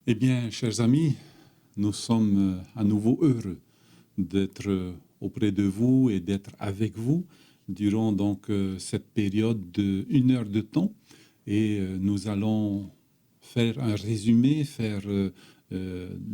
Eh bien, chers amis, nous sommes à nouveau heureux d'être auprès de vous et d'être avec vous durant donc cette période de 1 heure de temps. Et nous allons faire un résumé,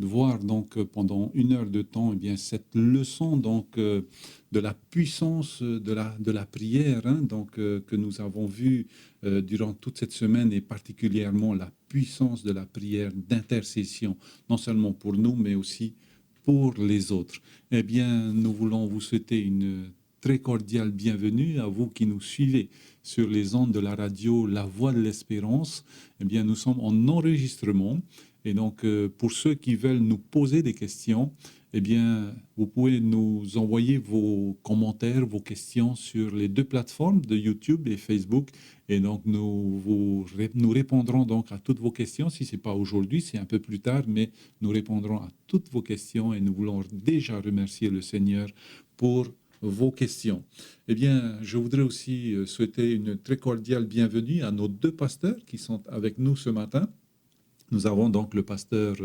voir donc pendant 1 heure de temps, eh bien, cette leçon donc de la puissance de la prière, hein, donc que nous avons vu durant toute cette semaine, et particulièrement la puissance de la prière d'intercession, non seulement pour nous, mais aussi pour les autres. Eh bien, nous voulons vous souhaiter une très cordiale bienvenue à vous qui nous suivez sur les ondes de la radio La Voix de l'Espérance. Eh bien, nous sommes en enregistrement. Et donc, pour ceux qui veulent nous poser des questions, eh bien, vous pouvez nous envoyer vos commentaires, vos questions sur les deux plateformes de YouTube et Facebook. Et donc, nous répondrons donc à toutes vos questions. Si ce n'est pas aujourd'hui, c'est un peu plus tard, mais nous répondrons à toutes vos questions et nous voulons déjà remercier le Seigneur pour vos questions. Eh bien, je voudrais aussi souhaiter une très cordiale bienvenue à nos deux pasteurs qui sont avec nous ce matin. Nous avons donc le pasteur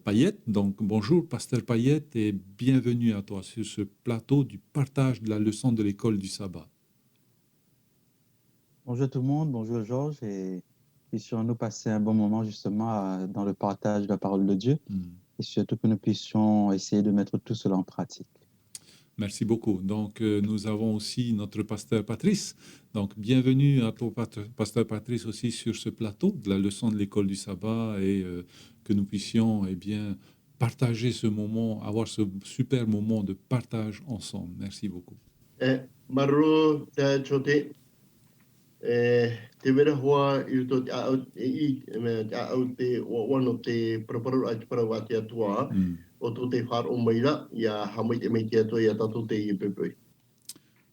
Payette. Donc, bonjour, pasteur Payette, et bienvenue à toi sur ce plateau du partage de la leçon de l'école du sabbat. Bonjour tout le monde, bonjour Georges, et puissions-nous passer un bon moment justement dans le partage de la parole de Dieu, et surtout que nous puissions essayer de mettre tout cela en pratique. Merci beaucoup. Donc, nous avons aussi notre pasteur Patrice. Donc, bienvenue à toi, pasteur Patrice, aussi sur ce plateau de la leçon de l'école du sabbat, et que nous puissions eh bien, partager ce moment, avoir ce super moment de partage ensemble. Merci beaucoup. Maru te chote te vera hoa I to te one of te preparo at parawati atua o to te far o maila ya hamai te mai te atua ya tatu te I pepe.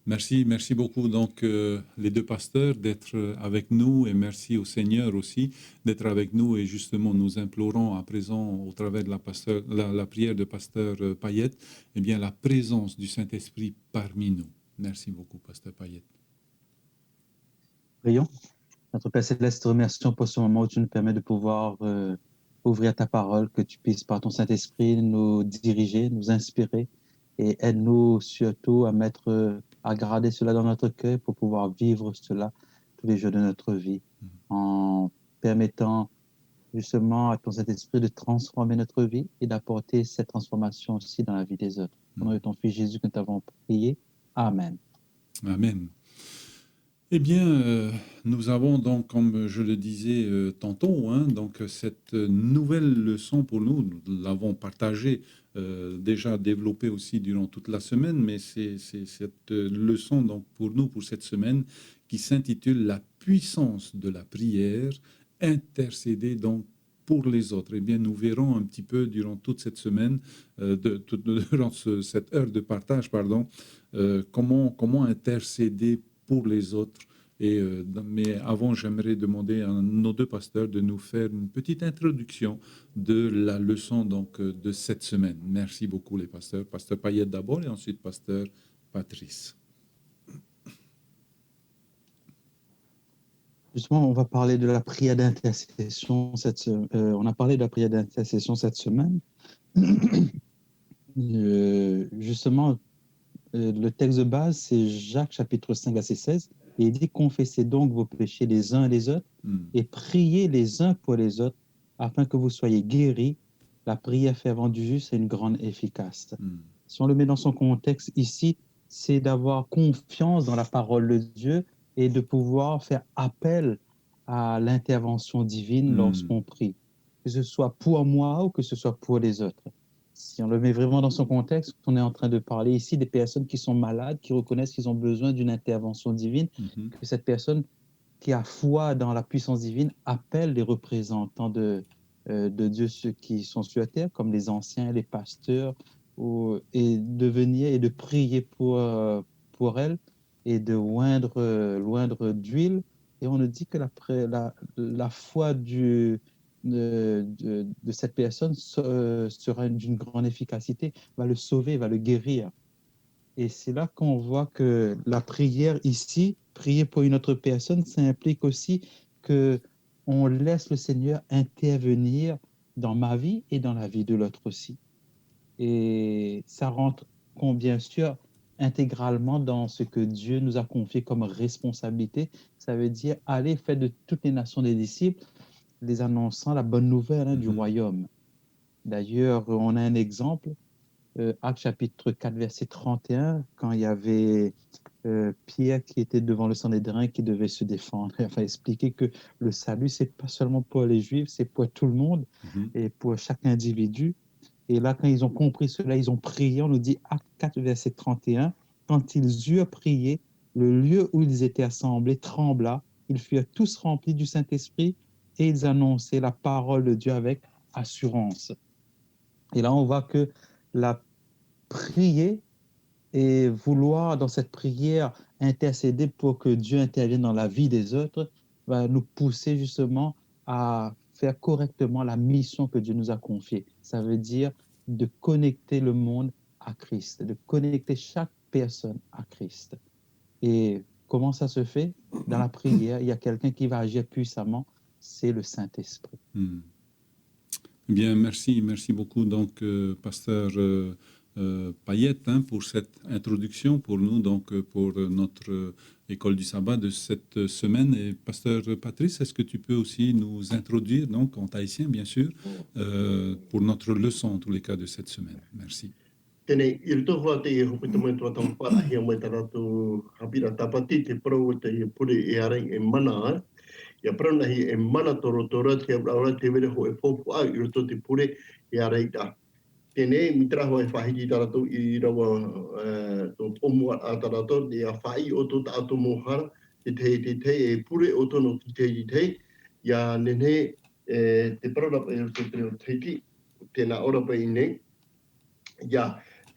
Merci beaucoup donc les deux pasteurs d'être avec nous, et merci au Seigneur aussi d'être avec nous, et justement nous implorons à présent au travers de la prière de pasteur Payette, eh bien la présence du Saint-Esprit parmi nous. Merci beaucoup, pasteur Payette. Prions. Notre Père Céleste, te remercions pour ce moment où tu nous permets de pouvoir ouvrir ta parole, que tu puisses par ton Saint-Esprit nous diriger, nous inspirer, et aide-nous surtout à garder cela dans notre cœur pour pouvoir vivre cela tous les jours de notre vie, en permettant justement à ton Saint-Esprit de transformer notre vie et d'apporter cette transformation aussi dans la vie des autres. Au nom de ton Fils Jésus que nous t'avons prié. Amen. Amen. Eh bien, nous avons donc, comme je le disais tantôt, hein, donc cette nouvelle leçon pour nous, nous l'avons partagée, déjà développée aussi durant toute la semaine, mais c'est cette leçon donc pour nous, pour cette semaine, qui s'intitule « La puissance de la prière, intercéder donc pour les autres ». Eh bien, nous verrons un petit peu durant toute cette semaine, durant cette heure de partage, comment intercéder pour les autres. Mais avant, j'aimerais demander à nos deux pasteurs de nous faire une petite introduction de la leçon donc, de cette semaine. Merci beaucoup les pasteurs. Pasteur Payette d'abord et ensuite pasteur Patrice. Justement, on va parler de la prière d'intercession. On a parlé de la prière d'intercession cette semaine. Justement, le texte de base, c'est Jacques chapitre 5, verset 16. Et il dit « Confessez donc vos péchés les uns et les autres et priez les uns pour les autres afin que vous soyez guéris. La prière fervente du juste a une grande efficace. » Si on le met dans son contexte ici, c'est d'avoir confiance dans la parole de Dieu et de pouvoir faire appel à l'intervention divine lorsqu'on prie, que ce soit pour moi ou que ce soit pour les autres. Si on le met vraiment dans son contexte, on est en train de parler ici des personnes qui sont malades, qui reconnaissent qu'ils ont besoin d'une intervention divine, que cette personne qui a foi dans la puissance divine appelle les représentants de Dieu, ceux qui sont sur la terre, comme les anciens, les pasteurs, et de venir et de prier pour elle et de loindre d'huile. Et on nous dit que la foi de cette personne sera d'une grande efficacité, va le sauver, va le guérir. Et c'est là qu'on voit que la prière ici, prier pour une autre personne, ça implique aussi qu'on laisse le Seigneur intervenir dans ma vie et dans la vie de l'autre aussi. Et ça rentre, bien sûr, intégralement dans ce que Dieu nous a confié comme responsabilité. Ça veut dire aller faire de toutes les nations des disciples, les annonçant la bonne nouvelle du royaume. D'ailleurs, on a un exemple, Actes chapitre 4, verset 31, quand il y avait Pierre qui était devant le Sanhédrin qui devait se défendre, enfin expliquer que le salut, c'est pas seulement pour les Juifs, c'est pour tout le monde et pour chaque individu. Et là, quand ils ont compris cela, ils ont prié. On nous dit Acte 4, verset 31, quand ils eurent prié, le lieu où ils étaient assemblés trembla, ils furent tous remplis du Saint-Esprit et ils annonçaient la parole de Dieu avec assurance. Et là, on voit que la prier et vouloir, dans cette prière, intercéder pour que Dieu intervienne dans la vie des autres, va nous pousser justement à faire correctement la mission que Dieu nous a confiée. Ça veut dire de connecter le monde à Christ, de connecter chaque personne à Christ. Et comment ça se fait? Dans la prière, il y a quelqu'un qui va agir puissamment, c'est le Saint-Esprit. Bien, merci beaucoup, donc, pasteur Payette, pour cette introduction pour nous, donc pour notre école du sabbat de cette semaine. Et pasteur Patrice, est-ce que tu peux aussi nous introduire, donc en tahitien bien sûr, pour notre leçon en tous les cas de cette semaine? Merci. Tēnei, i roto hoa te i hopi tamai tua tampara, hia mai taratu hapira tapati te parau te i pure e arei e mana, ia parau nahi e mana toro tora te aura te were ho e popu au i roto te pure e arei ta. Tēnei, mitra hoa e whahiti taratu i rawa tō tomu a taratu, i a whai o tō tātu mohara, te e pure o tono ki te, ia nene te parau rapa e roto te o teiti, tēnā ora pa i nei,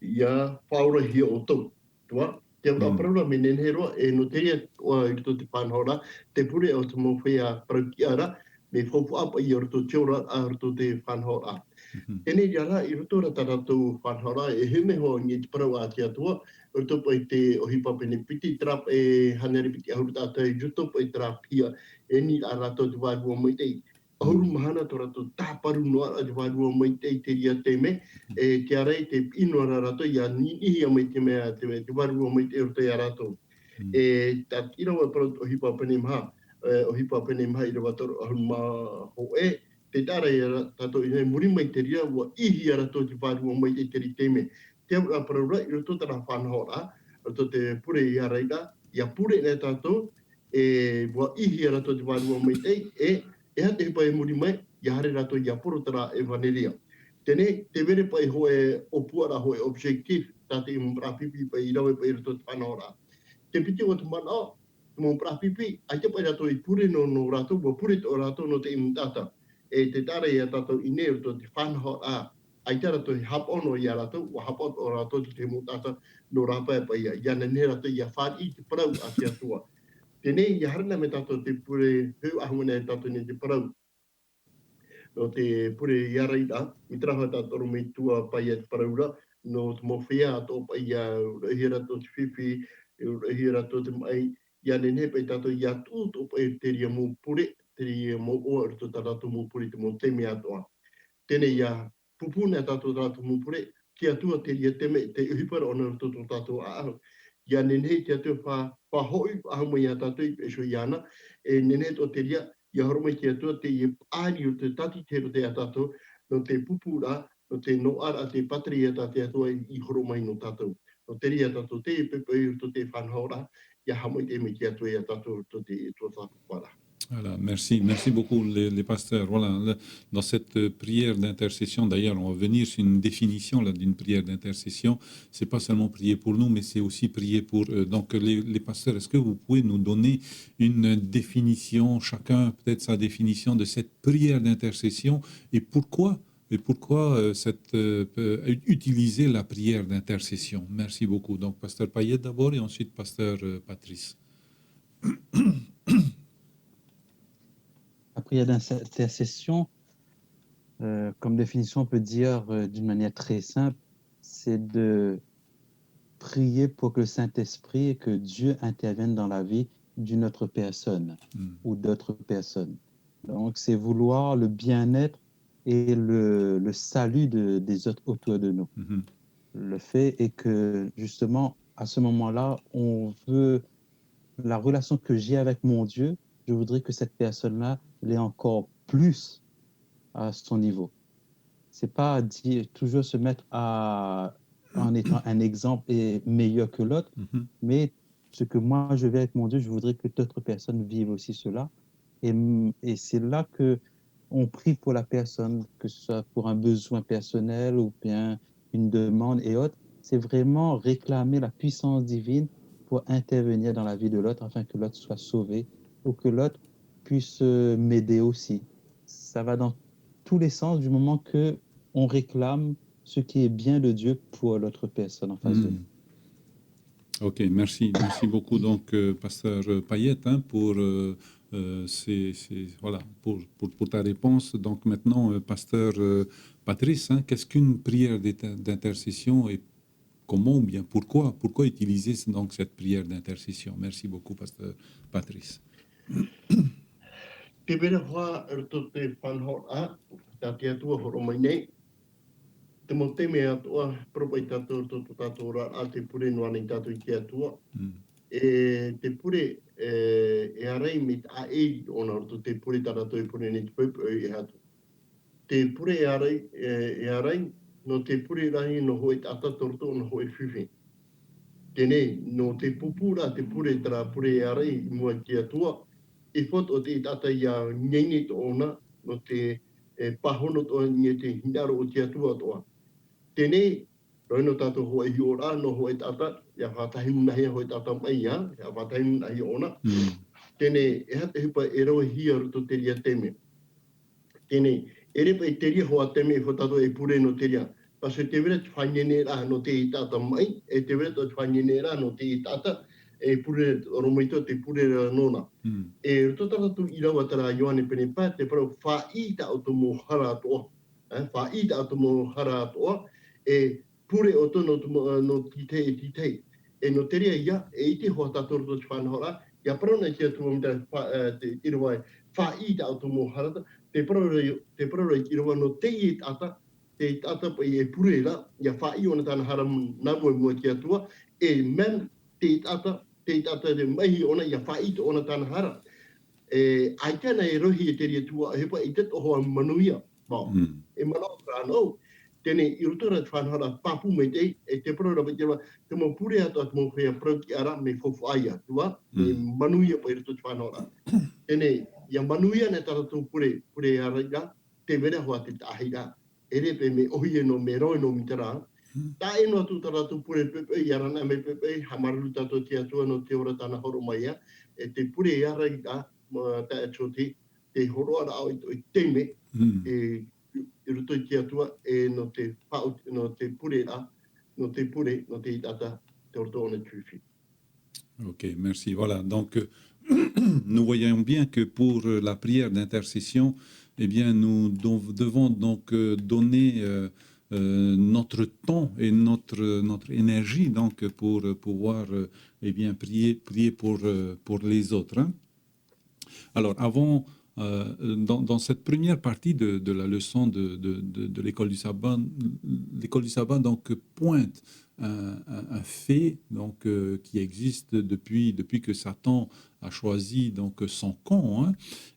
ia whaura hia o tau. Tua, te parura me nene roa e no te rea o i to te whanhora, te pure o te mowhea paraukiara, me whaupu apa i o roto teora a roto te whanhora. Tēnei riara, i roto rata rato whanhora, e hume ho ngi te parau a te atua, roto pa i te ohipape ne piti trap e hanere piti ahuruta atai, roto pa i trap hia, e ni a rato te wārua mai tei. Ahuru mahana to rato tāparu noa a te wārua mai tei te ria te me, e te arei te ino rato ia nihi a mai te mea te wārua mai te roto ia rato. E tā irawa parau o hipa pene maha, o hipa pene maha i rawa toro ahuru maha ho e, te tāra ia tato i nei muri mai te ria, wa ihi a rato te wārua mai te ri te me. Te au a parau ra, i roto tara whanhora, roto te pure i a reira, ia pure nei tato, e wa ihi a rato te wārua mai te, e ha te hipa e muri mai, ia hare rato ia porotara e vaneria. Tēnei, te vere pai hoe o puara hoe objective, tate i mprapipi pai i rawe pai rato te whanahora. Te piti o te mana, mo mprapipi, ai te pai rato i pure no rato, wa pure to rato no te imtata. E te tare ia tato i nei rato te whanahora, ai te rato i hapono i a rato, wa hapot o rato te imtata no rapa e pai ia. Iana ne rato ia whari i te parau a te atua. Tēnei, ia harina me tato te pure hu ahumene tato ni te parau. No te pure iaraida, mi traha tātoro me tua pai e te paraura, no te mowhea ato pai ia urahira to te whiwhi, urahira to te mai, ia nene pai tātou ia tūto pai te ria mō pure, te ria mō oa to tātou mō pure te mō teme atoa. Tēnei ia pupuna tātou mō pure, ki atua te ria teme, te uhipara ona to tātou aaho. Ia nene te atua whahoi, ahumai a tātou i peso iana, e nene to te ria, ia horomai ki atua te i āri o te tati te ro te atato, no te pupura, no te noara te patri ata te atua i horomai no tātou. No te ria tātou te i pepe i to te whanhora, ia hamoi te me ki atua i atato to te tātou para. Voilà, merci beaucoup les pasteurs. Voilà, dans cette prière d'intercession, d'ailleurs, on va venir sur une définition là d'une prière d'intercession. C'est pas seulement prier pour nous, mais c'est aussi prier pour. Donc les pasteurs, est-ce que vous pouvez nous donner une définition, chacun peut-être sa définition de cette prière d'intercession et pourquoi utiliser la prière d'intercession? Merci beaucoup. Donc pasteur Payette d'abord et ensuite pasteur Patrice. La prière d'intercession, comme définition, on peut dire d'une manière très simple, c'est de prier pour que le Saint-Esprit et que Dieu intervienne dans la vie d'une autre personne ou d'autres personnes. Donc, c'est vouloir le bien-être et le salut des autres autour de nous. Le fait est que, justement, à ce moment-là, la relation que j'ai avec mon Dieu, je voudrais que cette personne-là l'ait encore plus à son niveau. C'est pas dire, toujours se mettre en étant un exemple et meilleur que l'autre, mais ce que moi je vis avec mon Dieu, je voudrais que d'autres personnes vivent aussi cela. Et c'est là que on prie pour la personne, que ce soit pour un besoin personnel ou bien une demande et autres. C'est vraiment réclamer la puissance divine pour intervenir dans la vie de l'autre afin que l'autre soit sauvé ou que l'autre puisse m'aider aussi. Ça va dans tous les sens du moment que on réclame ce qui est bien de Dieu pour l'autre personne en face de nous. Ok, merci beaucoup donc pasteur Payette pour voilà pour ta réponse. Donc maintenant pasteur Patrice, qu'est-ce qu'une prière d'intercession et comment ou bien pourquoi utiliser donc cette prière d'intercession? Merci beaucoup pasteur Patrice. Te vera hoa erto te whanhora, ta te atua horo mai nei. Te mo te mea atua, propa i tātou rā, a te pure noa nei tātou i te atua. Te pure e arei me a e ona orto te pure tātou i pure nei te pēpē e hatu. Te pure e arei, no te pure rahi no hoi tata torto no hoi whiwhi. Tēnei, no te pupura, te pure tara pure e arei mua te atua, e whot o te tata ia nyeini to ona, no te pahono toa nye te hindaro o te atua toa. Tēnei, roino tātou hoa i ora, no hoa tata, ia whatahi munahi hoi tata mai ia, ia whatahi munahi ona. Tēnei, e hata hipa e roa hia ruto te ria teme. Tēnei, e repa i te ria hoa teme i whatato e pure no te ria. Paso te wera te whainene rā no te i tata mai, e te wera te whainene rā no te i tata, e pure, romaito te pure rā nona. E ruto tātou i rawa tara Ioane Penepa, te parau whaita o tomo hara atoa. Whaita o tomo hara atoa, e pure o tono no titei e titei. E no te ria ia, e iti hoa tātou ruto te whanhora, ia parona i te atua mita te irawai, whaita o tomo hara, te parau i irawa no te i tata, te tata pa i e pure la, ia whai ona tāna hara nāmua mua ki atua, e men te tata te mahi ona, ia whai to ona tāna hara. Ai tēnā e rohi e te ria tua, hepa i te toho manuia. E manao prānau, tēnei i rutora te whanhara papu me te, e te parora pa te te mo pure ato te mo whea prauki ara me whawhaia, tua, me manuia pa i rutora te whanhara. Tēnei, ia manuia ne tātou pure ara ia, te vera hoa te tahira. E repe me ohi e no me roi no mitara. Tā e no atu tātou pure pepe, i arana me pepe, hamaru tātou te atua no te ora tāna horo mai ia, e te pure ara i tā, ta e choti, te horo ara au i teme, i ruto i te atua, e no te pau, no te pure ra, no te pure, no te itata, te orto ona tuifi. Ok, merci. Voilà, donc nous voyons bien que pour la prière d'intercession, eh bien, nous devons donc donner notre temps et notre énergie donc pour pouvoir eh bien prier pour les autres. Alors, avant, dans cette première partie de la leçon de l'école du sabbat donc pointe un fait donc qui existe depuis que Satan a choisi donc son camp,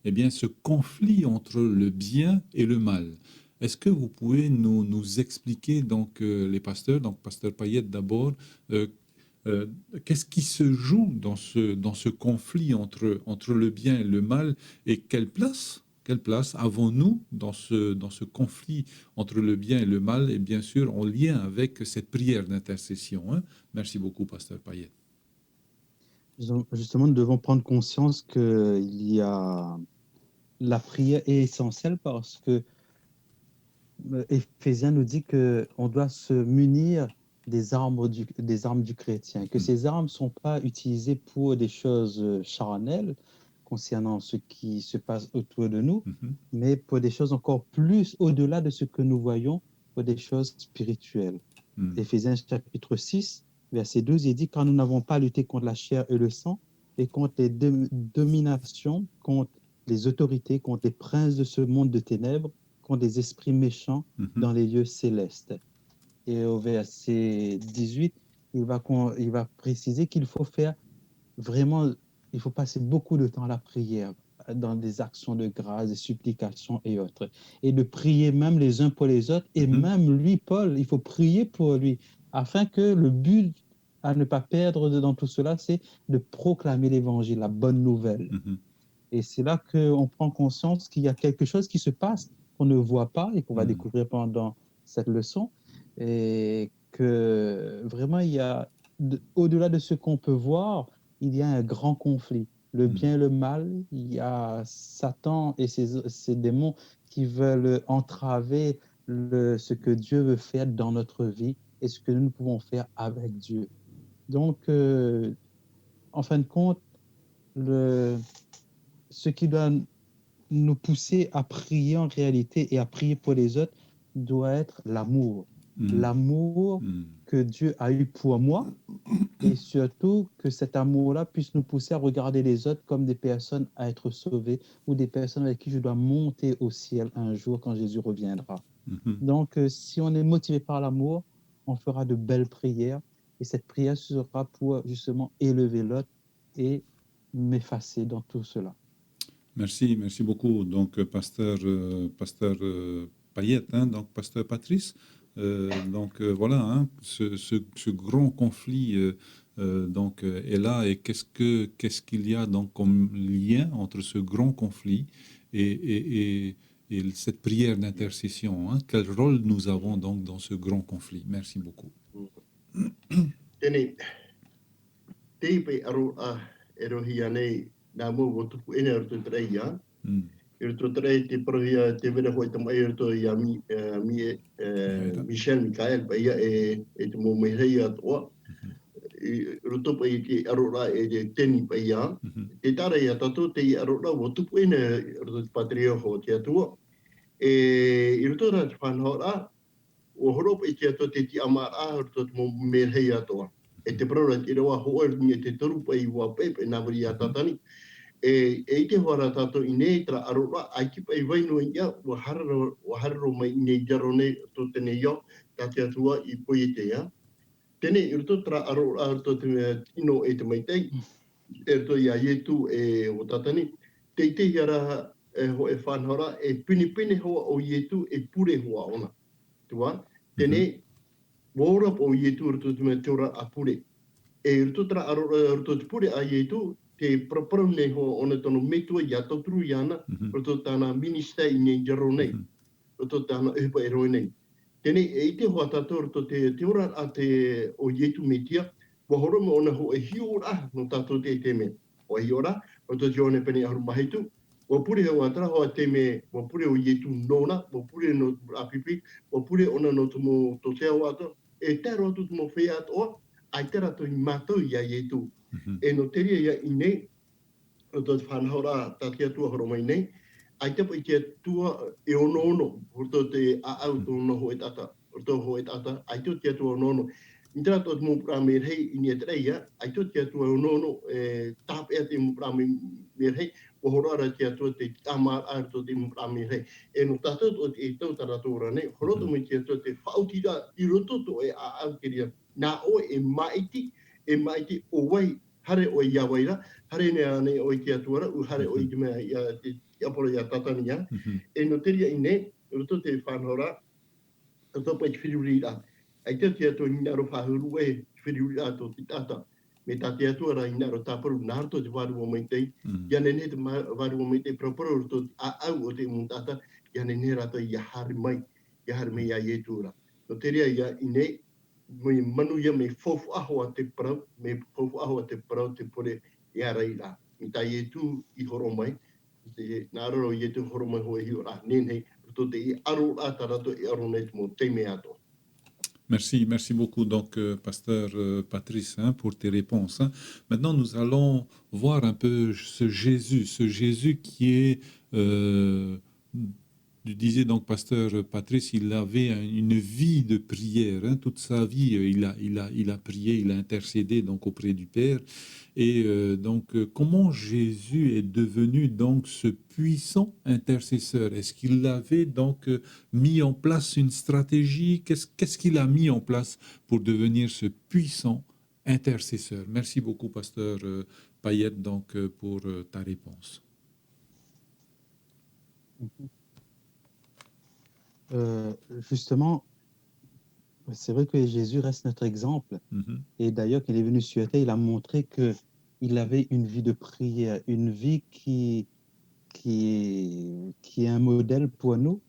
eh bien ce conflit entre le bien et le mal. Est-ce que vous pouvez nous expliquer donc les pasteurs, donc pasteur Payette d'abord, qu'est-ce qui se joue dans ce conflit entre le bien et le mal et quelle place avons-nous dans ce conflit entre le bien et le mal et bien sûr en lien avec cette prière d'intercession. Merci beaucoup, pasteur Payette. Justement, nous devons prendre conscience que la prière est essentielle parce que Éphésiens nous dit qu'on doit se munir des armes du chrétien, que ces armes ne sont pas utilisées pour des choses charnelles concernant ce qui se passe autour de nous, mais pour des choses encore plus au-delà de ce que nous voyons, pour des choses spirituelles. Éphésiens chapitre 6, verset 12, il dit « Car nous n'avons pas lutté contre la chair et le sang, et contre les dominations, contre les autorités, contre les princes de ce monde de ténèbres, contre des esprits méchants dans les lieux célestes. Et au verset 18, il va préciser qu'il faut faire vraiment, il faut passer beaucoup de temps à la prière, dans des actions de grâce, des supplications et autres. Et de prier même les uns pour les autres. Et même lui, Paul, il faut prier pour lui, afin que le but à ne pas perdre dans tout cela, c'est de proclamer l'évangile, la bonne nouvelle. Et c'est là qu'on prend conscience qu'il y a quelque chose qui se passe qu'on ne voit pas et qu'on va découvrir pendant cette leçon. Et que vraiment, il y a, au-delà de ce qu'on peut voir, il y a un grand conflit. Le bien et le mal, il y a Satan et ses démons qui veulent entraver ce que Dieu veut faire dans notre vie et ce que nous pouvons faire avec Dieu. Donc, en fin de compte, ce qui doit nous pousser à prier en réalité et à prier pour les autres doit être l'amour. L'amour que Dieu a eu pour moi, et surtout que cet amour-là puisse nous pousser à regarder les autres comme des personnes à être sauvées ou des personnes avec qui je dois monter au ciel un jour quand Jésus reviendra. Donc, si on est motivé par l'amour, on fera de belles prières et cette prière sera pour justement élever l'autre et m'effacer dans tout cela. Merci beaucoup. Donc, pasteur Payette, donc pasteur Patrice. Voilà, hein, ce grand conflit donc est là. Et qu'est-ce qu'il y a donc comme lien entre ce grand conflit et cette prière d'intercession, hein? Quel rôle nous avons donc dans ce grand conflit? Merci beaucoup. Michel Michael Baya et mo meheia toa roto pa i arora e de teni pa ia te tara ia tato te arora o tupu ina roto patria ho te atua e i roto ra te whanhora o horopa i te ato te ti amara roto mo meheia toa e te prora te rawa hoa ni te toru pa i wa pepe na wari a tatani e te hora tato i nei tra arora ai ki pa i waino ia o hararo mai nei jarone to te nei yo ta te atua i poe te ia tene i roto tra arora roto te ino e te mai tei e roto ia ietu e o tatani te iara ho e whanhora e pini hoa o ietu e pure hoa ona tua tene wora po ietu roto te me te ora a pure e roto tra arora roto te pure a ietu te proporo nei ho ona tono metua ia totru iana roto tana minista i nei jaro nei roto tana epa e roi nei tene e te hoa tato roto te ora a te o ietu metia wa horo mo ona ho e hiora no tato te me o hiora roto te one pene aru mahitu wa pure ho atra ho te me wa pure o ietu nona wa pure no apipi wa pure ona no tumo to te ato e te roto tumo fea to ai te rato i mato ia ietu e no teria ia i nei o te whanhora ta tia tua horo mai nei ai te pai tia tua e ono horto te au tō no ho e tata horto ho e tata ai te tia tua ono i te rato mo prame rei i ni e treia ai te tia tua ono tape a te mo prame rei o horora tia tua te tama arto te mo prame rei e no tato o te tau taratora nei horoto me tia tua te whautira i roto to e au keria na o e maiti o wai hare o ia waira hare ne ane o te atuara u hare o i te mea ia te apora ia tatania e no teria ine roto te whanhora roto pa i te whiriurira ai te atu i naro whahuru e te whiriurira to te tata me ta te atuara i naro taparu na harto te waru o meitei iane ne te waru o meitei proporo roto a au o te muntata iane ne rato i ahari mai a ietura no teria ia ine me manu ia me fofu aho a te parau te pore i a reira. I ta ietu i horo mai, nā raro ietu horo mai hoa hi ora, nenei, roto te i aro ata rato i aro nei mo te me ato. Merci beaucoup, donc, pasteur Patrice, hein, pour tes réponses. Hein. Maintenant, nous allons voir un peu ce Jésus qui est tu disais donc, pasteur Patrice, il avait une vie de prière, hein, toute sa vie, il a prié, il a intercédé donc auprès du Père. Et comment Jésus est devenu donc ce puissant intercesseur? Est-ce qu'il avait donc mis en place une stratégie? Qu'est-ce qu'il a mis en place pour devenir ce puissant intercesseur? Merci beaucoup, pasteur Payette, donc pour ta réponse. Justement, c'est vrai que Jésus reste notre exemple. Et d'ailleurs, quand il est venu sur la terre, il a montré qu'il avait une vie de prière, une vie qui est un modèle pour nous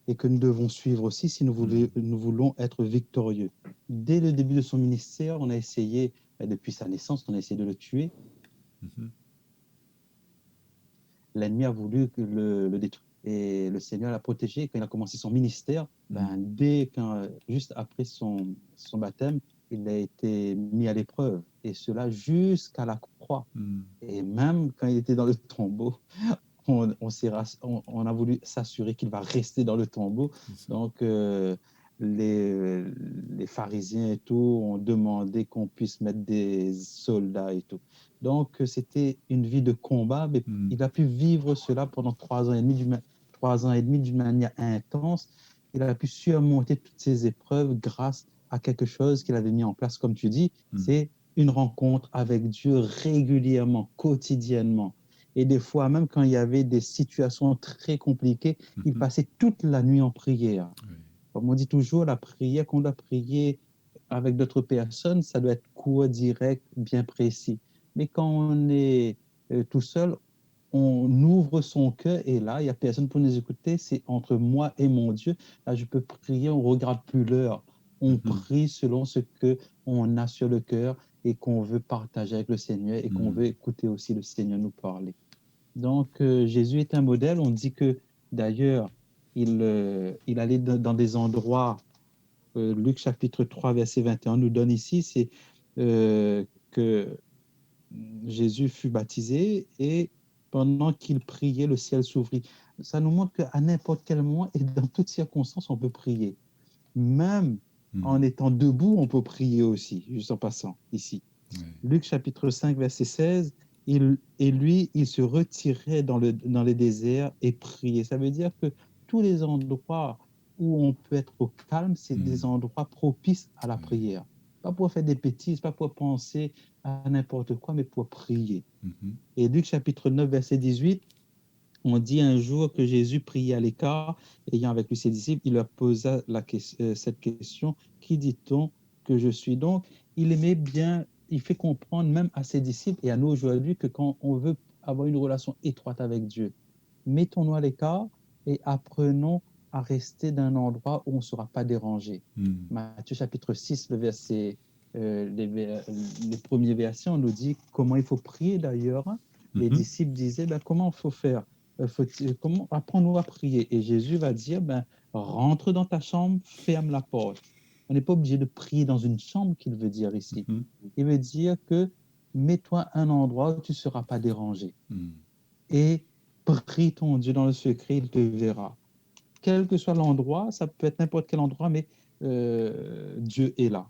et que nous devons suivre aussi si nous voulons être victorieux. Dès le début de son ministère, on a essayé, depuis sa naissance, on a essayé de le tuer. L'ennemi a voulu le détruire. Et le Seigneur l'a protégé. Quand il a commencé son ministère, juste après son baptême, il a été mis à l'épreuve. Et cela jusqu'à la croix. Et même quand il était dans le tombeau, on a voulu s'assurer qu'il va rester dans le tombeau. Donc, les pharisiens et tout ont demandé qu'on puisse mettre des soldats et tout. Donc, c'était une vie de combat, mais il a pu vivre cela pendant 3 ans et demi d'une manière intense. Il a pu surmonter toutes ces épreuves grâce à quelque chose qu'il avait mis en place, comme tu dis, c'est une rencontre avec Dieu régulièrement, quotidiennement. Et des fois, même quand il y avait des situations très compliquées, il passait toute la nuit en prière. Comme on dit toujours, la prière qu'on doit prier avec d'autres personnes, ça doit être court, direct, bien précis. Mais quand on est tout seul, on ouvre son cœur et là, il n'y a personne pour nous écouter. C'est entre moi et mon Dieu. Là, je peux prier, on ne regarde plus l'heure. On prie selon ce qu'on a sur le cœur et qu'on veut partager avec le Seigneur et qu'on veut écouter aussi le Seigneur nous parler. Donc, Jésus est un modèle. On dit que, d'ailleurs, il allait dans des endroits, Luc chapitre 3, verset 21 nous donne ici, c'est que Jésus fut baptisé et pendant qu'il priait, le ciel s'ouvrit. Ça nous montre qu'à n'importe quel moment et dans toutes circonstances, on peut prier. Même en étant debout, on peut prier aussi, juste en passant ici. Luc chapitre 5, verset 16, il se retirait dans les déserts et priait. Ça veut dire que tous les endroits où on peut être au calme, c'est des endroits propices à la prière. Pas pour faire des bêtises, pas pour penser à n'importe quoi, mais pour prier. Et Luc chapitre 9, verset 18, on dit un jour que Jésus priait à l'écart, ayant avec lui ses disciples, il leur posa cette question, qui dit-on que je suis? Donc, il aimait bien, il fait comprendre même à ses disciples et à nous aujourd'hui que quand on veut avoir une relation étroite avec Dieu, mettons-nous à l'écart et apprenons à rester dans un endroit où on ne sera pas dérangé. Matthieu chapitre 6, les premiers versets, on nous dit comment il faut prier d'ailleurs. Les disciples disaient, comment il faut faire? Comment apprends-nous à prier? Et Jésus va dire, rentre dans ta chambre, ferme la porte. On n'est pas obligé de prier dans une chambre, qu'il veut dire ici. Il veut dire que mets-toi à un endroit où tu ne seras pas dérangé. Et prie ton Dieu dans le secret, il te verra. Quel que soit l'endroit, ça peut être n'importe quel endroit, mais Dieu est là.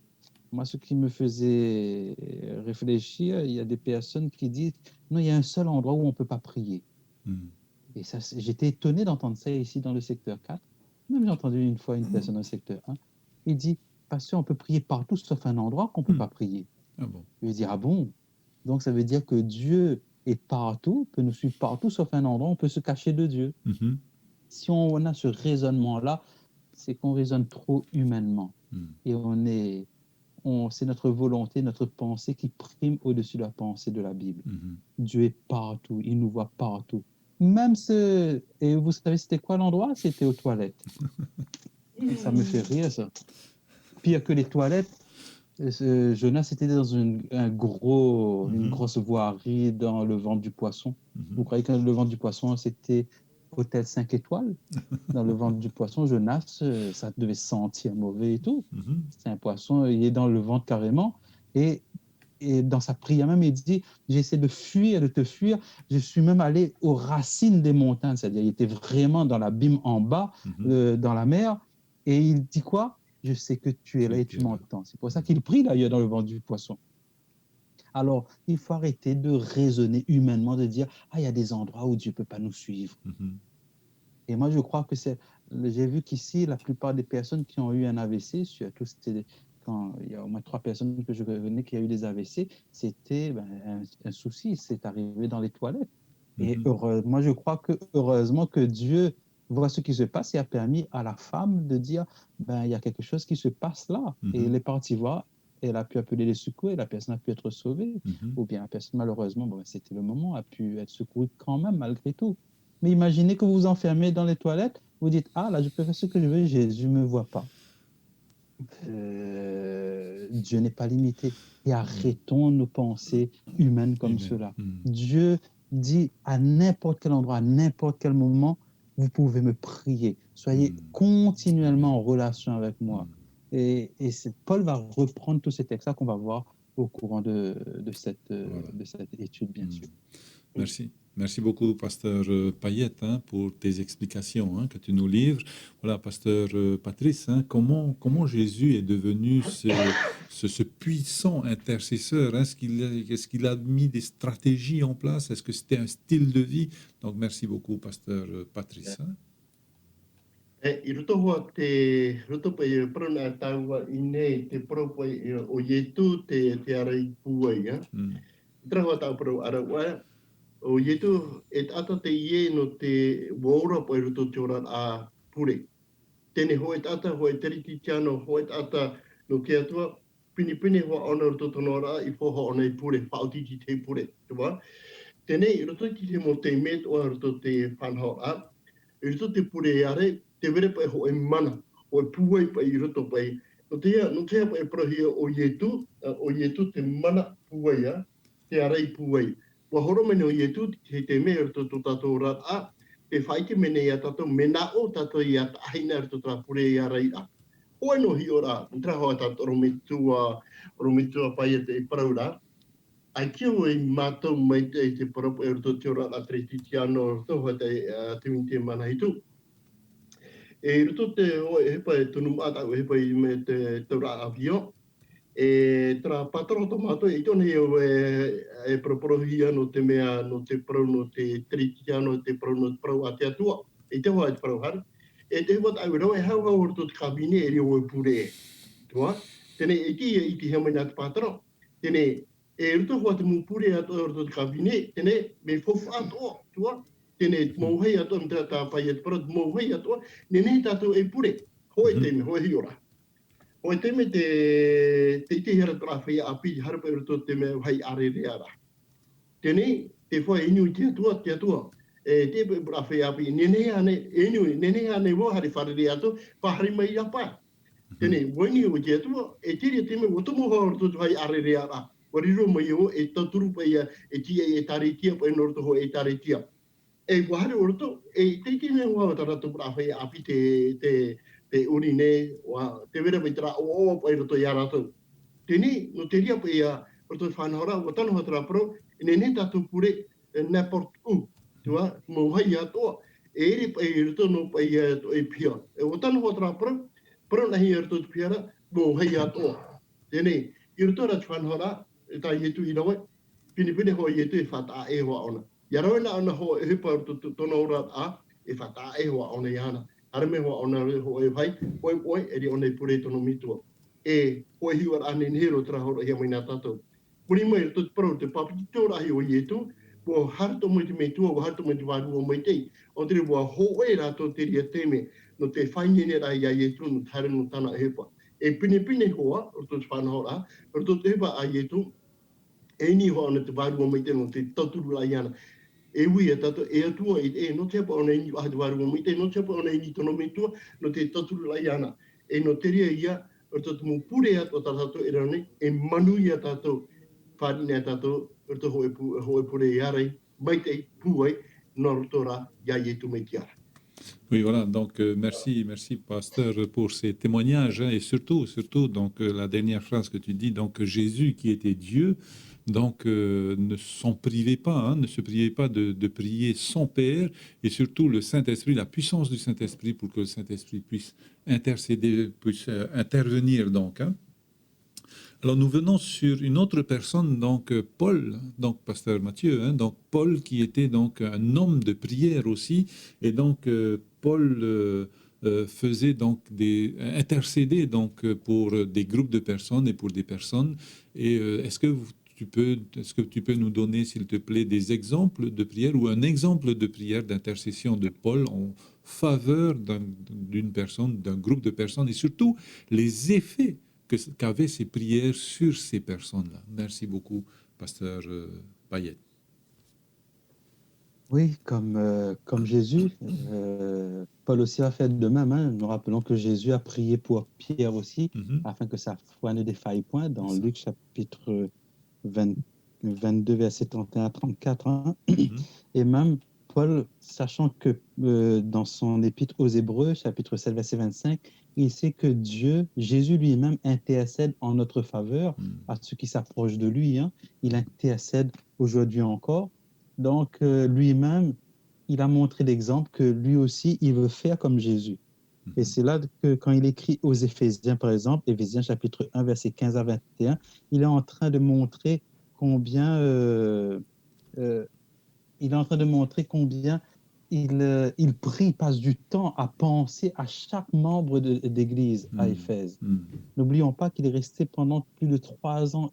Moi, ce qui me faisait réfléchir, il y a des personnes qui disent, non, il y a un seul endroit où on ne peut pas prier. Et ça, j'étais étonné d'entendre ça ici dans le secteur 4. Même j'ai entendu une fois une personne dans le secteur 1. Il dit, pasteur, on peut prier partout sauf un endroit qu'on ne peut pas prier. Ah bon. Je lui dis, ah bon? Donc ça veut dire que Dieu est partout, peut nous suivre partout sauf un endroit, on peut se cacher de Dieu. Si on a ce raisonnement-là, c'est qu'on raisonne trop humainement. Et c'est notre volonté, notre pensée qui prime au-dessus de la pensée de la Bible. Dieu est partout, il nous voit partout. Même et vous savez, c'était quoi l'endroit? C'était aux toilettes. Ça me fait rire, ça. Pire que les toilettes, Jonas était dans une grosse voirie dans le ventre du poisson. Vous croyez que le ventre du poisson, c'était hôtel 5 étoiles? Dans le ventre du poisson, Jonas, ça devait sentir mauvais et tout. C'est un poisson, il est dans le ventre carrément. Et et dans sa prière même, il dit, j'essaie de fuir, de te fuir. Je suis même allé aux racines des montagnes, c'est-à-dire il était vraiment dans l'abîme en bas, dans la mer. Et il dit quoi? Je sais que tu es là et tu m'entends. C'est pour ça qu'il prie d'ailleurs dans le ventre du poisson. Alors, il faut arrêter de raisonner humainement, de dire, ah, il y a des endroits où Dieu ne peut pas nous suivre. Et moi, je crois que j'ai vu qu'ici, la plupart des personnes qui ont eu un AVC, surtout quand il y a au moins 3 personnes que je connais qui ont eu des AVC, c'était un souci, c'est arrivé dans les toilettes. Et moi, je crois que heureusement que Dieu voit ce qui se passe et a permis à la femme de dire, il y a quelque chose qui se passe là. Et elle est partie voir. Elle a pu appeler les secours et la personne a pu être sauvée. Ou bien la personne, malheureusement, c'était le moment, a pu être secourue quand même, malgré tout. Mais imaginez que vous vous enfermez dans les toilettes, vous dites, ah là, je peux faire ce que je veux, Jésus ne me voit pas. Dieu n'est pas limité. Et arrêtons nos pensées humaines comme cela. Dieu dit à n'importe quel endroit, à n'importe quel moment, vous pouvez me prier. Soyez continuellement en relation avec moi. Et Paul va reprendre tous ces textes-là qu'on va voir au courant de cette étude, bien sûr. Merci. Merci beaucoup, Pasteur Payette, pour tes explications que tu nous livres. Voilà, Pasteur Patrice, comment Jésus est devenu ce puissant intercesseur? Est-ce qu'il a mis des stratégies en place? Est-ce que c'était un style de vie? Donc, merci beaucoup, Pasteur Patrice. I roto hoa roto pa i prona taua I nei te propa o Ietu te arai puai. Trawa tau pro arawa o Ietu ata te ie no te waura pa I roto te ora a pure. Tene hoe ata hoe teriti tiano hoe ata no ke atua pini hoa ona roto tonora I foha ona I pure whaotiti te pure. Tene I roto ki te mo te met o roto te whanhao a. I roto te pure are te vere pa ho mana o puai pa I roto pa no te pa prohia o Ietu te mana puai te arei puai wa horo mene o Ietu te me roto to tato rat a te whaike mene ia tato mena o tato ia aina roto ta pure ia rei a o no hi ora tra ho tato romitua pa ia te praura ai kio I matou mai te propo e roto te ora a tretiano to ho te mana hitu E roto te hepa e tunu mata o hepa I me te taura avio. E tra patro tomato I tone e proporohia no te mea no te pro no te tritiano te pro no pro a te atua. E te hoa te pro har. E te hoa au rau e hau hau roto te kabine e reo e pure. Tua. Tene e ki he mai nā te patro. Tene e roto hoa te mupure ato roto te kabine. Tene me fofu ato. Tua. Tene mauhei ato mta ta pai et pro mauhei ato nene tato e pure hoi te me hoi hiora hoi te me te hera trafia api harpa roto te me hai are reara tene te foi inu te atua e te trafia api nene ane wo hari fare ato pa hari mai apa tene woni o te atua e te me o tomo roto hai are reara wariro mai o e taturu pa ia e tia e taritia pa no roto ho e taritia e wahare orto e te me wa tara tu pra fai api te urine wa te vera mai tra o pai roto ya rato teni no te ria pai roto whanahora o tano hatra pro nene tatu pure n'importe où tu vois mo hai ato e ri pai roto no pai e pia e o tano hatra pro na hi roto piara mo hai ato teni I roto ra whanahora ta Ietu I rawe pini ho Ietu e whata e hoa ona Ia roina ana ho e hipa tono ora a e whata e hoa ona iana. Arame hoa ona ho e vai, oi e ri ona I pure tono mitua. E ho e hiwa ane nihiro tra hora hia mai nā tātou. Puri mai to pro te papiti te ora hi o Ietu, bo harto mai te metua, bo harto mai te wāru o mai tei. O te rewa ho e rato te ria teme, no te whainene rai a Ietu, no tare no tana e hipa. E pine hoa, o to te whanahora, o to te hipa a Ietu, e ni hoa ona te wāru o mai te no te taturu la iana. E ui e tato e atua e no te apa ona I ahatu waru o mite, no te apa ona I tono mitua, no te taturu la iana. E no te ria ia, o tato mo pure ato tato e rane, e manu ia tato, whanine tato, o to hoe pure i arei, mai te puai, no rotora, ia Ietu mai tiara. Oui, voilà. Donc, merci, pasteur, pour ces témoignages, hein, et surtout, donc, la dernière phrase que tu dis, donc, Jésus qui était Dieu, donc, ne s'en privait pas, hein, ne se privait pas de prier son Père, et surtout le Saint-Esprit, la puissance du Saint-Esprit pour que le Saint-Esprit puisse intercéder, puisse intervenir, donc, hein. Alors nous venons sur une autre personne, donc Paul, donc pasteur Mathieu, hein, donc Paul qui était donc un homme de prière aussi, et donc Paul faisait donc intercédait donc pour des groupes de personnes et pour des personnes. Et est-ce que tu peux nous donner, s'il te plaît, des exemples de prière ou un exemple de prière d'intercession de Paul en faveur d'une personne, d'un groupe de personnes, et surtout les effets qu'avaient ces prières sur ces personnes-là. Merci beaucoup, pasteur Payet. Oui, comme Jésus, Paul aussi a fait de même, hein. Nous rappelons que Jésus a prié pour Pierre aussi, afin que sa foi ne défaille point, dans Luc chapitre 22, verset 31 à 34. Hein. Et même Paul, sachant que dans son épître aux Hébreux, chapitre 7, verset 25, il sait que Jésus lui-même intercède en notre faveur à ceux qui s'approchent de lui. Hein. Il intercède aujourd'hui encore. Donc, lui-même, il a montré l'exemple que lui aussi, il veut faire comme Jésus. Et c'est là que quand il écrit aux Éphésiens, par exemple, Éphésiens chapitre 1, verset 15 à 21, il est en train de montrer combien il prie, passe du temps à penser à chaque membre d'église à Éphèse. N'oublions pas qu'il est resté pendant plus de 3 ans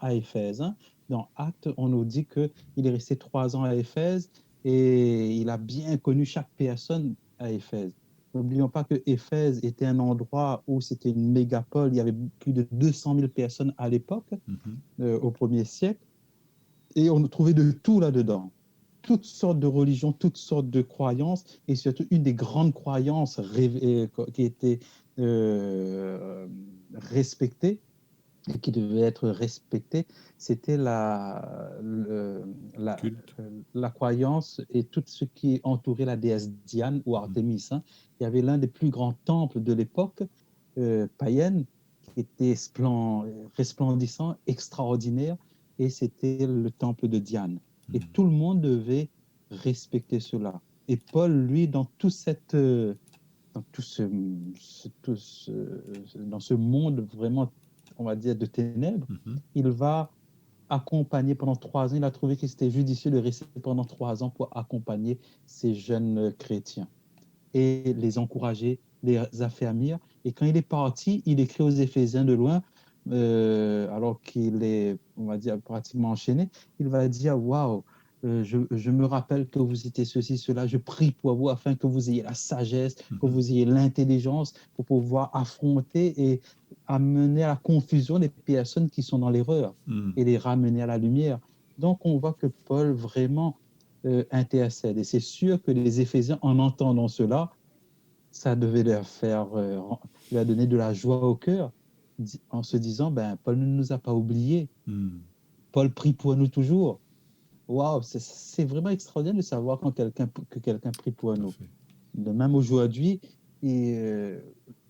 à Éphèse. Hein. Dans Actes, on nous dit qu'il est resté 3 ans à Éphèse et il a bien connu chaque personne à Éphèse. N'oublions pas que Éphèse était un endroit où c'était une mégapole. Il y avait plus de 200 000 personnes à l'époque, au 1er siècle, et on trouvait de tout là-dedans. Toutes sortes de religions, toutes sortes de croyances, et surtout une des grandes croyances qui était respectée et qui devait être respectée, c'était la croyance et tout ce qui entourait la déesse Diane ou Artémis. Hein. Il y avait l'un des plus grands temples de l'époque païenne qui était resplendissant, extraordinaire, et c'était le temple de Diane. Et tout le monde devait respecter cela. Et Paul, lui, dans tout ce monde vraiment, on va dire, de ténèbres, il va accompagner pendant 3 ans. Il a trouvé que c'était judicieux de rester pendant 3 ans pour accompagner ces jeunes chrétiens et les encourager, les affermir. Et quand il est parti, il écrit aux Éphésiens de loin, alors qu'il est, on va dire, pratiquement enchaîné. Il va dire, waouh, je me rappelle que vous étiez ceci, cela, je prie pour vous afin que vous ayez la sagesse, que vous ayez l'intelligence pour pouvoir affronter et amener à la confusion les personnes qui sont dans l'erreur et les ramener à la lumière. Donc, on voit que Paul vraiment intercède. Et c'est sûr que les Éphésiens, en entendant cela, ça devait leur donner de la joie au cœur, en se disant, ben, Paul ne nous a pas oubliés. Paul prie pour nous toujours. Waouh, c'est vraiment extraordinaire de savoir que quelqu'un prie pour nous. De même aujourd'hui,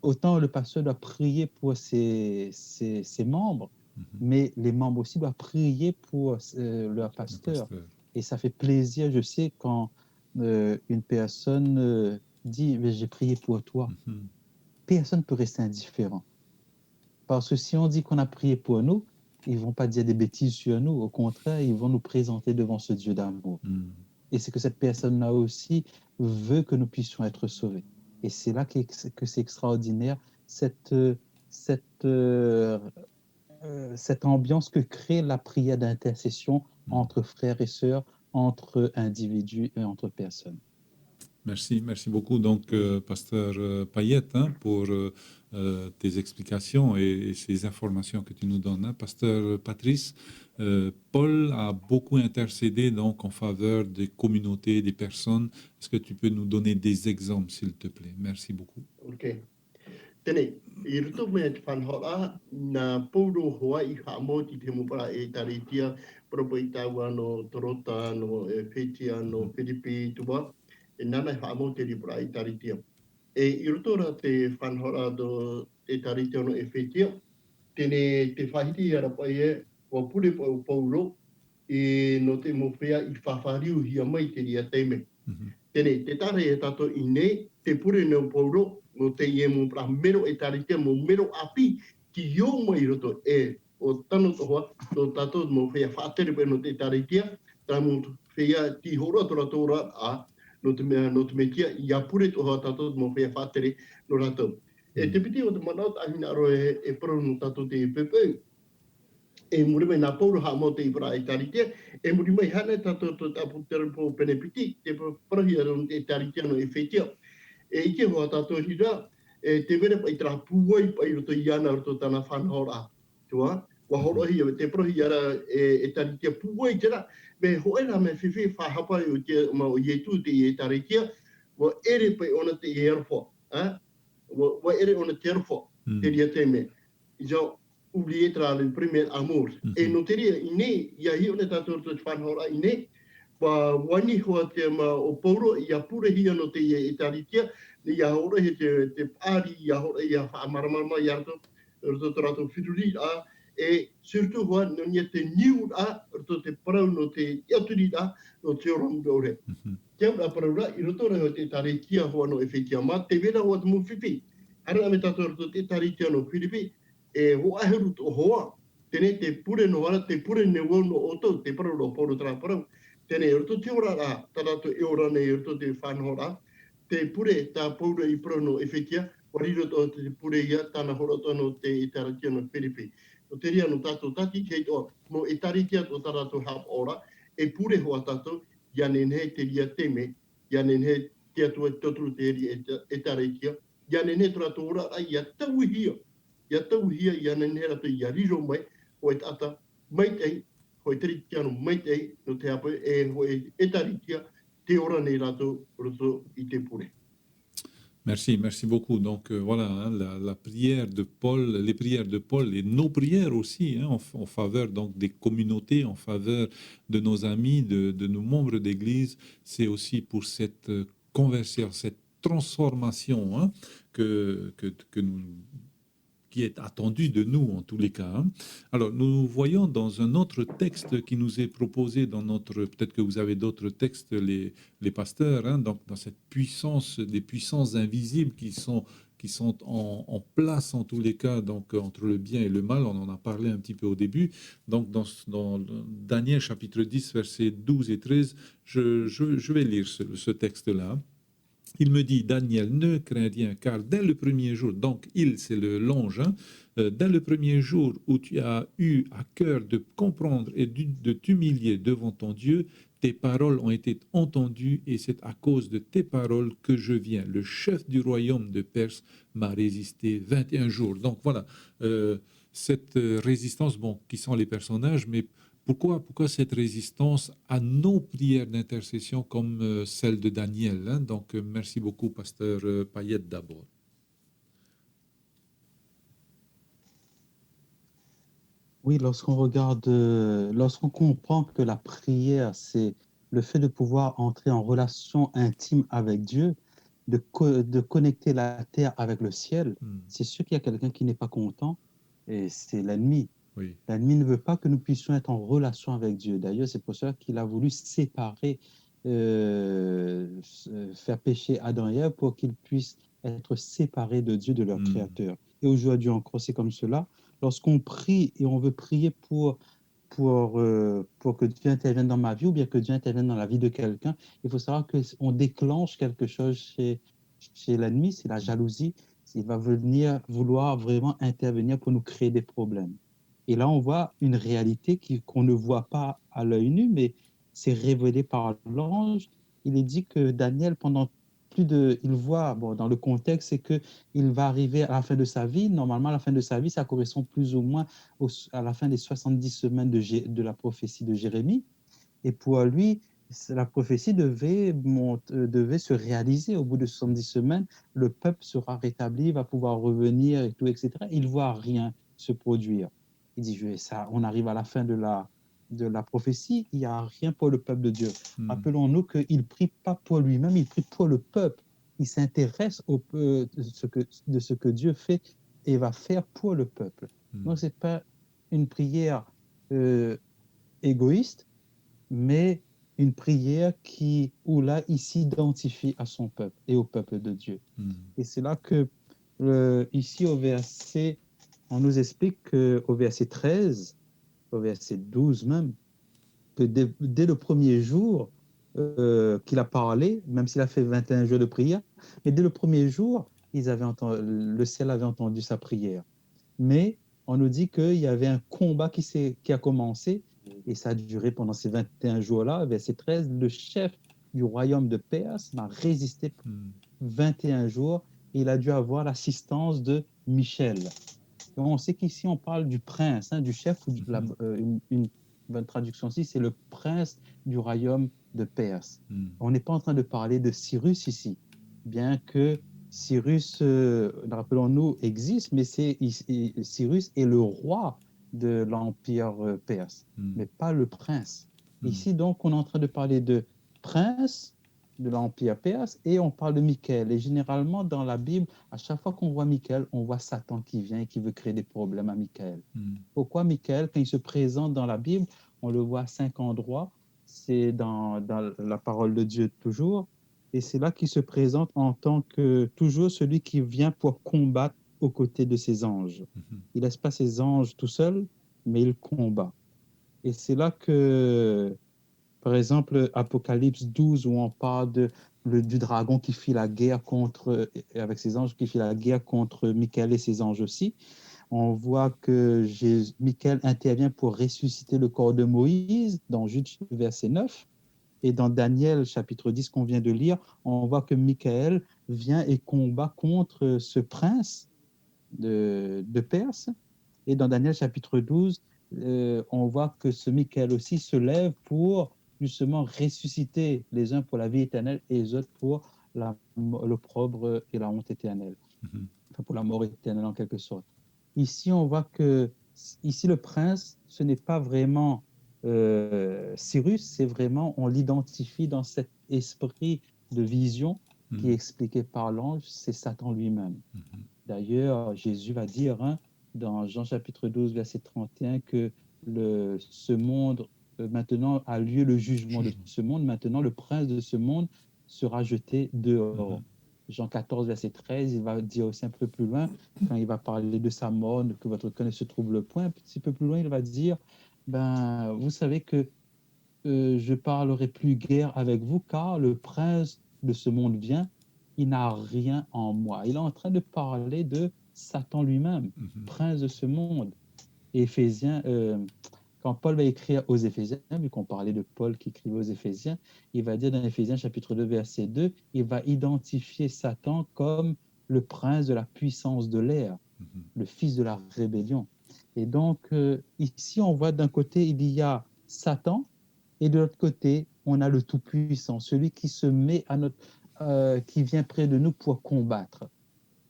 autant le pasteur doit prier pour ses membres, mais les membres aussi doivent prier pour leur pasteur. Et ça fait plaisir, je sais, quand une personne dit, j'ai prié pour toi. Personne ne peut rester indifférent. Parce que si on dit qu'on a prié pour nous, ils ne vont pas dire des bêtises sur nous. Au contraire, ils vont nous présenter devant ce Dieu d'amour. Et c'est que cette personne-là aussi veut que nous puissions être sauvés. Et c'est là que c'est extraordinaire, cette ambiance que crée la prière d'intercession entre frères et sœurs, entre individus et entre personnes. Merci beaucoup, donc, pasteur Payet, hein, pour tes explications et ces informations que tu nous donnes. Hein. Pasteur Patrice, Paul a beaucoup intercédé donc en faveur des communautés, des personnes. Est-ce que tu peux nous donner des exemples, s'il te plaît? Merci beaucoup. Ok. Tenez, il retourne mais fan hola na polo Hawaii hamoti te mupara e taritia propoita wano torota no fetia no Filipi tuba e nana e whaamo te ripura I taritia. E I roto ra te whanhora do te taritia no e whetia, tene te whahiti ara pai e, wa pure pa o pauro, I no te mowhea I whawhariu hia mai te ria teime. Tene, te tare e tato I nei, te pure neo pauro, no te ie mo pra mero e taritia, mo mero api, ki yo mai roto e, o tano tohua, no tato mo whea whaatere pe no te taritia, tā mo whea ti hora tora tora a, no te mea ia pure tohua tato mo whea whaatere no rato. E te piti o te manao tahina aro e pro no tato te pepe, e muri mai nā pauro ha mo te ibra e taritia, e muri mai hana tato to tapu terepo penepiti, te prahi aro e taritia no e whetia. E ike hoa tato hira, e te wera pai tra puai pai roto I ana roto tana whanhora. Tua, wa horo hi te prahi ara e taritia puai tera, me hoera me whiwhi whahapa o te ma o ietu te e taritia, wa ere pai ona te e arwha. Wa ere ona te arwha, te ria te me. Iso, uli e tra le primer amor. E no te ria, ine, ia hi ona tato roto te whanhora, ine, wa wani hoa te ma o pauro, ia pure hia no te e taritia, ia hora he te pāri, ia hora ia whaamaramarama, ia roto rato whiruri a, e surtu hoa no nia te niu a, roto te parau no te iaturi a, no te orangu ore. Kia ura parau ra, I roto reo te taritia hoa no e whetia ma, te vera hoa te mu whiwhi. Hara ame tato roto te taritia no whiripi, e hoa heru to hoa, tene te pure no ara, te pure ne wau no oto, te parau no pauro tra parau, tene roto te ora ra, tarato e ora nei roto te whanhora, te pure tā paura I prono e whetia, wariro to te pure ia tāna horoto no te I taratia no whiripi. O te ria no tātou tati kei toa, mo e taritia to tarato hap ora, e pure hoa tātou, ia nenhe te ria teme, ia nenhe te atua totru te eri e taritia, ia nenhe tarato ora, ai ia tauhia, ia nenhe rato ia riro mai, o e tata, mai tei, hoi taritia no mai tei, no te apu e hoi e taritia, te ora nei rato roto I te pure. Merci, merci beaucoup. Donc voilà, hein, la prière de Paul, les prières de Paul et nos prières aussi, hein, en faveur donc des communautés, en faveur de nos amis, de nos membres d'Église, c'est aussi pour cette conversion, cette transformation hein, que nous qui est attendu de nous en tous les cas. Hein. Alors, nous voyons dans un autre texte qui nous est proposé dans notre... Peut-être que vous avez d'autres textes, les pasteurs, hein, donc dans cette puissance, des puissances invisibles qui sont en place en tous les cas, donc entre le bien et le mal, on en a parlé un petit peu au début. Donc, dans Daniel chapitre 10, versets 12 et 13, je vais lire ce texte-là. Il me dit, Daniel, ne crains rien, car dès le premier jour, donc c'est l'ange, hein, dès le premier jour où tu as eu à cœur de comprendre et de t'humilier devant ton Dieu, tes paroles ont été entendues et c'est à cause de tes paroles que je viens. Le chef du royaume de Perse m'a résisté 21 jours. Donc voilà, cette résistance, bon, qui sont les personnages, mais pourquoi cette résistance à nos prières d'intercession comme celle de Daniel hein? Donc, merci beaucoup, pasteur Payet, d'abord. Oui, lorsqu'on regarde, lorsqu'on comprend que la prière, c'est le fait de pouvoir entrer en relation intime avec Dieu, de connecter la terre avec le ciel, c'est sûr qu'il y a quelqu'un qui n'est pas content, et c'est l'ennemi. Oui. L'ennemi ne veut pas que nous puissions être en relation avec Dieu. D'ailleurs, c'est pour cela qu'il a voulu séparer, faire pécher Adam et Ève pour qu'ils puissent être séparés de Dieu, de leur Créateur. Et aujourd'hui encore, c'est comme cela. Lorsqu'on prie et on veut prier pour que Dieu intervienne dans ma vie ou bien que Dieu intervienne dans la vie de quelqu'un, il faut savoir qu'on déclenche quelque chose chez l'ennemi, c'est la jalousie. Il va venir vouloir vraiment intervenir pour nous créer des problèmes. Et là, on voit une réalité qu'on ne voit pas à l'œil nu, mais c'est révélé par l'ange. Il est dit que Daniel, pendant il voit, bon, dans le contexte, c'est qu'il va arriver à la fin de sa vie. Normalement, à la fin de sa vie, ça correspond plus ou moins à la fin des 70 semaines de la prophétie de Jérémie. Et pour lui, la prophétie devait se réaliser au bout de 70 semaines. Le peuple sera rétabli, va pouvoir revenir, et tout, etc. Il ne voit rien se produire. Il dit, on arrive à la fin de de la prophétie, il n'y a rien pour le peuple de Dieu. Rappelons-nous qu'il ne prie pas pour lui-même, il prie pour le peuple. Il s'intéresse de ce que Dieu fait et va faire pour le peuple. Donc, ce n'est pas une prière égoïste, mais une prière où là, il s'identifie à son peuple et au peuple de Dieu. Et c'est là que, ici au verset, on nous explique qu'au verset 13, au verset 12 même, que dès le premier jour qu'il a parlé, même s'il a fait 21 jours de prière, mais dès le premier jour, le ciel avait entendu sa prière. Mais on nous dit qu'il y avait un combat qui a commencé, et ça a duré pendant ces 21 jours-là. Verset 13, le chef du royaume de Perse m'a résisté 21 jours, et il a dû avoir l'assistance de Michel. Donc on sait qu'ici, on parle du prince, du chef, ou une bonne traduction aussi, c'est le prince du royaume de Perse. On n'est pas en train de parler de Cyrus ici, bien que Cyrus, rappelons-nous, existe, mais Cyrus est le roi de l'Empire perse, mais pas le prince. Ici, donc, on est en train de parler de prince de l'Empire perse et on parle de Michael. Et généralement, dans la Bible, à chaque fois qu'on voit Michael, on voit Satan qui vient et qui veut créer des problèmes à Michael. Pourquoi Michael, quand il se présente dans la Bible, on le voit à 5 endroits, c'est dans la parole de Dieu toujours, et c'est là qu'il se présente en tant que toujours celui qui vient pour combattre aux côtés de ses anges. Il ne laisse pas ses anges tout seul, mais il combat. Et c'est là que, par exemple, Apocalypse 12, où on parle du dragon qui fit la guerre avec ses anges, qui fit la guerre contre Michael et ses anges aussi, on voit que Michael intervient pour ressusciter le corps de Moïse, dans Jude verset 9. Et dans Daniel, chapitre 10, qu'on vient de lire, on voit que Michael vient et combat contre ce prince de Perse. Et dans Daniel, chapitre 12, on voit que ce Michael aussi se lève pour justement ressusciter les uns pour la vie éternelle et les autres pour l'opprobre et la honte éternelle. Enfin, pour la mort éternelle en quelque sorte. Ici, on voit que ici le prince, ce n'est pas vraiment Cyrus, c'est vraiment, on l'identifie dans cet esprit de vision qui est expliqué par l'ange, c'est Satan lui-même. D'ailleurs, Jésus va dire dans Jean chapitre 12, verset 31, que ce monde, maintenant a lieu le jugement de ce monde, maintenant le prince de ce monde sera jeté dehors. Jean 14, verset 13, il va dire aussi un peu plus loin, quand il va parler de sa mort, que votre cœur ne se trouble point, un petit peu plus loin, il va dire, vous savez que je parlerai plus guère avec vous, car le prince de ce monde vient, il n'a rien en moi. Il est en train de parler de Satan lui-même, prince de ce monde. Éphésiens, quand Paul va écrire aux Éphésiens, vu qu'on parlait de Paul qui écrivait aux Éphésiens, il va dire dans Éphésiens chapitre 2, verset 2, il va identifier Satan comme le prince de la puissance de l'air, le fils de la rébellion. Et donc, ici, on voit d'un côté, il y a Satan, et de l'autre côté, on a le Tout-Puissant, celui qui se met qui vient près de nous pour combattre.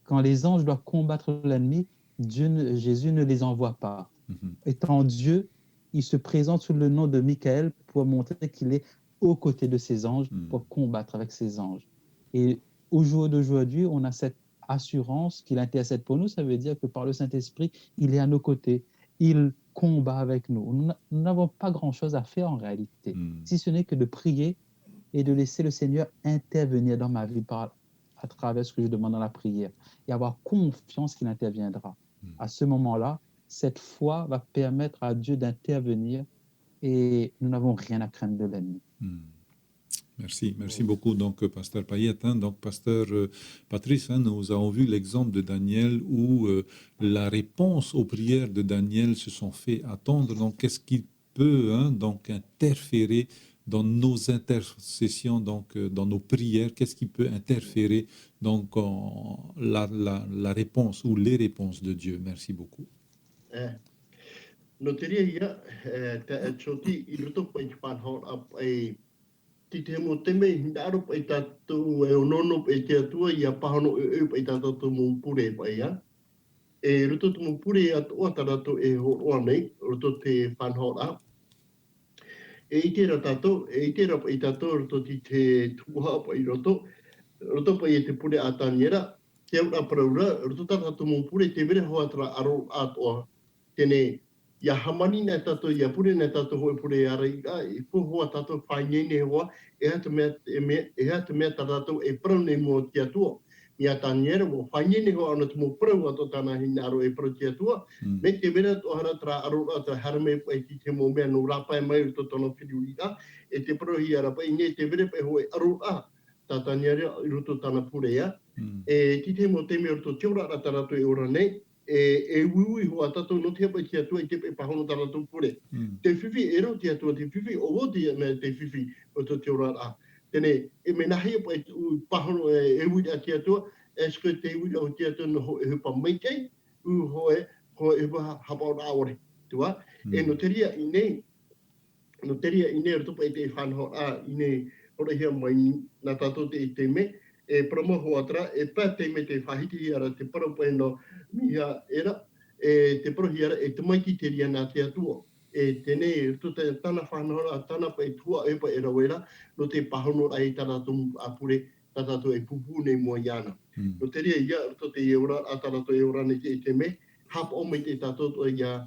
Quand les anges doivent combattre l'ennemi, Jésus ne les envoie pas. Étant Dieu, il se présente sous le nom de Michael pour montrer qu'il est aux côtés de ses anges pour combattre avec ses anges. Et au jour d'aujourd'hui, on a cette assurance qu'il intercède pour nous. Ça veut dire que par le Saint-Esprit, il est à nos côtés. Il combat avec nous. Nous n'avons pas grand-chose à faire en réalité, si ce n'est que de prier et de laisser le Seigneur intervenir dans ma vie à travers ce que je demande dans la prière et avoir confiance qu'il interviendra. À ce moment-là, cette foi va permettre à Dieu d'intervenir et nous n'avons rien à craindre de l'ennemi. Merci beaucoup, donc, Pasteur Payette. Donc, Pasteur Patrice, nous avons vu l'exemple de Daniel où la réponse aux prières de Daniel se sont fait attendre. Donc, qu'est-ce qui peut donc interférer dans nos intercessions, donc dans nos prières? Qu'est-ce qui peut interférer donc la réponse ou les réponses de Dieu? Merci beaucoup. Ti te mo te me ndaro pa tatu e onono pa te atua ia pahano e pa tatu mo pure pa ia e roto mo pure atu atarato e ho nei roto te fanhora e i tērā tātou, e i tērā pa i tātou roto ti te tuha pa i roto pa i te pure a tāniera, te au a paraura, roto tātou mō pure te vere hoa tra aro atoa, tēne, ia hamani nei tātou, ia pure nei tātou hoi pure ara i a, i puhua tātou whainei nei hoa, e hata mea tātou e parau nei mō tia tua. Ia tāniera mō whainei nei hoa ana te mō parau ato tāna hina aro e parau tia tua, me te vera to hara tra aro ata harame pa i te mō mea no rapai mai o tono whiriuri a, e te parau hi ara pa i nei te vera pa hoi aro a, tā tāniera i roto tāna pure ia, e ti te mō te mea roto tiora rata rato e ora nei, e ui hoa tātou no te hapa tia tua i te pe pahono tāna tō pure. Te whiwhi e ro tia tua, te whiwhi o oti me te whiwhi o tō te ora a. Tēne, e me nahi pa i pahono e ui a tia tua, e sko te ui o tia tua no e hupa meitei, hoe e hupa hapa o rāore. Tua, e no teria i nei roto pa i te whanho a, i nei ora hea mai nā tātou te i te me, e promoho atra, e pā te me te whahiti ara te parapai no miha era, e te parahi ara, e te maiki te ria nā te atua. E tēnei, to te tāna whanahora, tāna pa e tua e pa e rawera, no te pahono ai tātou apure, tātou e pupu nei mua iana. No te ria ia, to te eura, a tātou eura nei te me, hapa o me te tātou ia